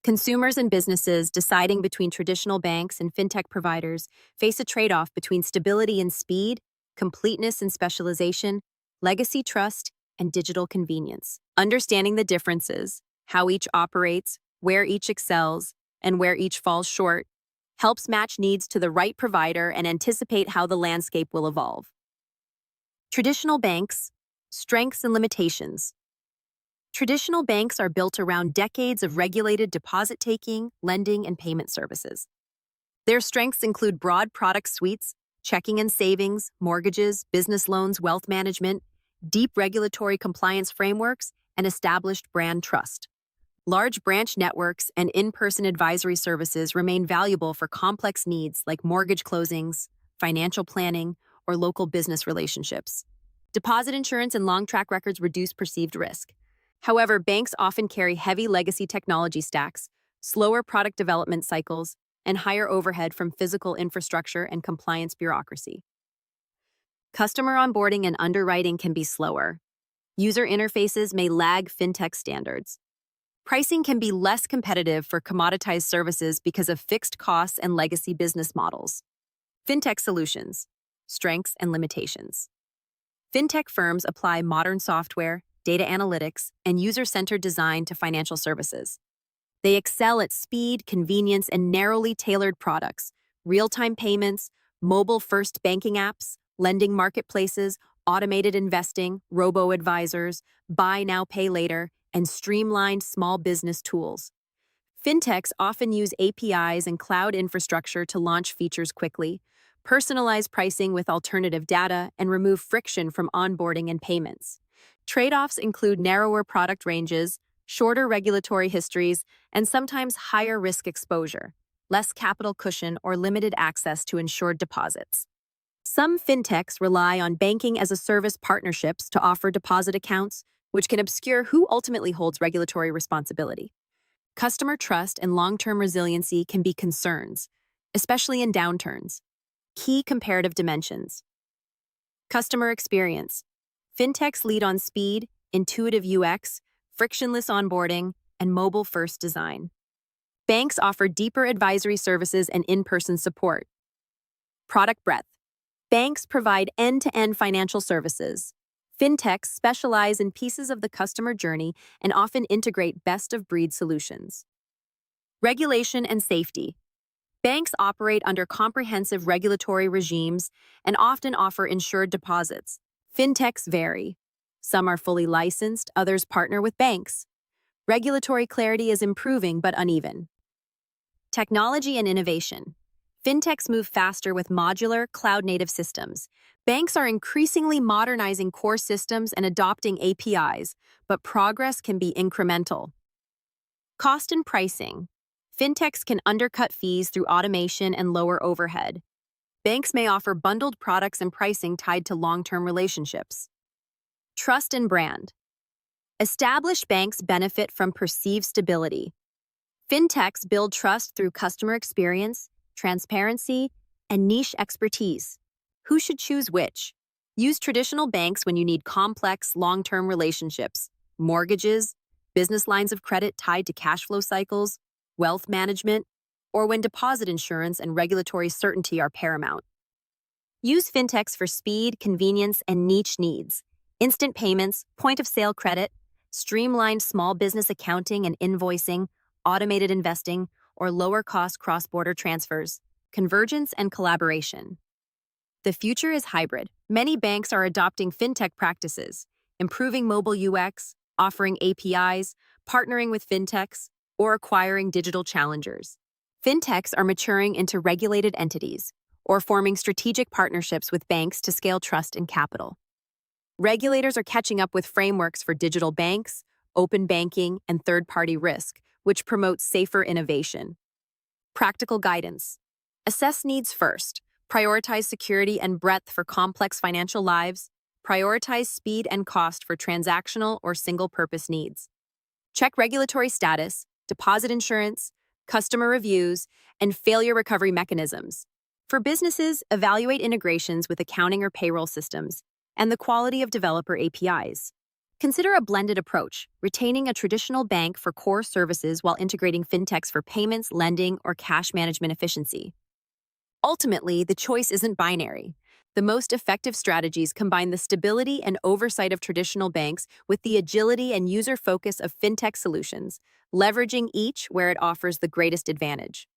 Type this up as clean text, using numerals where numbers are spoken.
Consumers and businesses deciding between traditional banks and fintech providers face a trade-off between stability and speed, completeness and specialization, legacy trust, and digital convenience. Understanding the differences, how each operates, where each excels, and where each falls short, helps match needs to the right provider and anticipate how the landscape will evolve. Traditional banks, strengths and limitations. Traditional banks are built around decades of regulated deposit-taking, lending, and payment services. Their strengths include broad product suites, checking and savings, mortgages, business loans, wealth management, deep regulatory compliance frameworks, and established brand trust. Large branch networks and in-person advisory services remain valuable for complex needs like mortgage closings, financial planning, or local business relationships. Deposit insurance and long track records reduce perceived risk. However, banks often carry heavy legacy technology stacks, slower product development cycles, and higher overhead from physical infrastructure and compliance bureaucracy. Customer onboarding and underwriting can be slower. User interfaces may lag fintech standards. Pricing can be less competitive for commoditized services because of fixed costs and legacy business models. Fintech solutions, strengths and limitations. Fintech firms apply modern software, data analytics, and user-centered design to financial services. They excel at speed, convenience, and narrowly tailored products, real-time payments, mobile-first banking apps, lending marketplaces, automated investing, robo-advisors, buy now, pay later, and streamlined small business tools. Fintechs often use APIs and cloud infrastructure to launch features quickly, personalize pricing with alternative data, and remove friction from onboarding and payments. Trade-offs include narrower product ranges, shorter regulatory histories, and sometimes higher risk exposure, less capital cushion, or limited access to insured deposits. Some fintechs rely on banking-as-a-service partnerships to offer deposit accounts, which can obscure who ultimately holds regulatory responsibility. Customer trust and long-term resiliency can be concerns, especially in downturns. Key comparative dimensions. Customer experience. Fintechs lead on speed, intuitive UX, frictionless onboarding, and mobile-first design. Banks offer deeper advisory services and in-person support. Product breadth. Banks provide end-to-end financial services. Fintechs specialize in pieces of the customer journey and often integrate best-of-breed solutions. Regulation and safety. Banks operate under comprehensive regulatory regimes and often offer insured deposits. Fintechs vary. Some are fully licensed, others partner with banks. Regulatory clarity is improving but uneven. Technology and innovation. Fintechs move faster with modular, cloud-native systems. Banks are increasingly modernizing core systems and adopting APIs, but progress can be incremental. Cost and pricing. Fintechs can undercut fees through automation and lower overhead. Banks may offer bundled products and pricing tied to long-term relationships. Trust and brand. Established banks benefit from perceived stability. Fintechs build trust through customer experience, transparency, and niche expertise. Who should choose which? Use traditional banks when you need complex, long-term relationships, mortgages, business lines of credit tied to cash flow cycles, wealth management, or when deposit insurance and regulatory certainty are paramount. Use fintechs for speed, convenience, and niche needs. Instant payments, point-of-sale credit, streamlined small business accounting and invoicing, automated investing, or lower-cost cross-border transfers, convergence and collaboration. The future is hybrid. Many banks are adopting fintech practices, improving mobile UX, offering APIs, partnering with fintechs, or acquiring digital challengers. Fintechs are maturing into regulated entities or forming strategic partnerships with banks to scale trust and capital. Regulators are catching up with frameworks for digital banks, open banking, and third-party risk, which promotes safer innovation. Practical guidance. Assess needs first. Prioritize security and breadth for complex financial lives. Prioritize speed and cost for transactional or single-purpose needs. Check regulatory status, deposit insurance, customer reviews, and failure recovery mechanisms. For businesses, evaluate integrations with accounting or payroll systems and the quality of developer APIs. Consider a blended approach, retaining a traditional bank for core services while integrating fintechs for payments, lending, or cash management efficiency. Ultimately, the choice isn't binary. The most effective strategies combine the stability and oversight of traditional banks with the agility and user focus of fintech solutions, leveraging each where it offers the greatest advantage.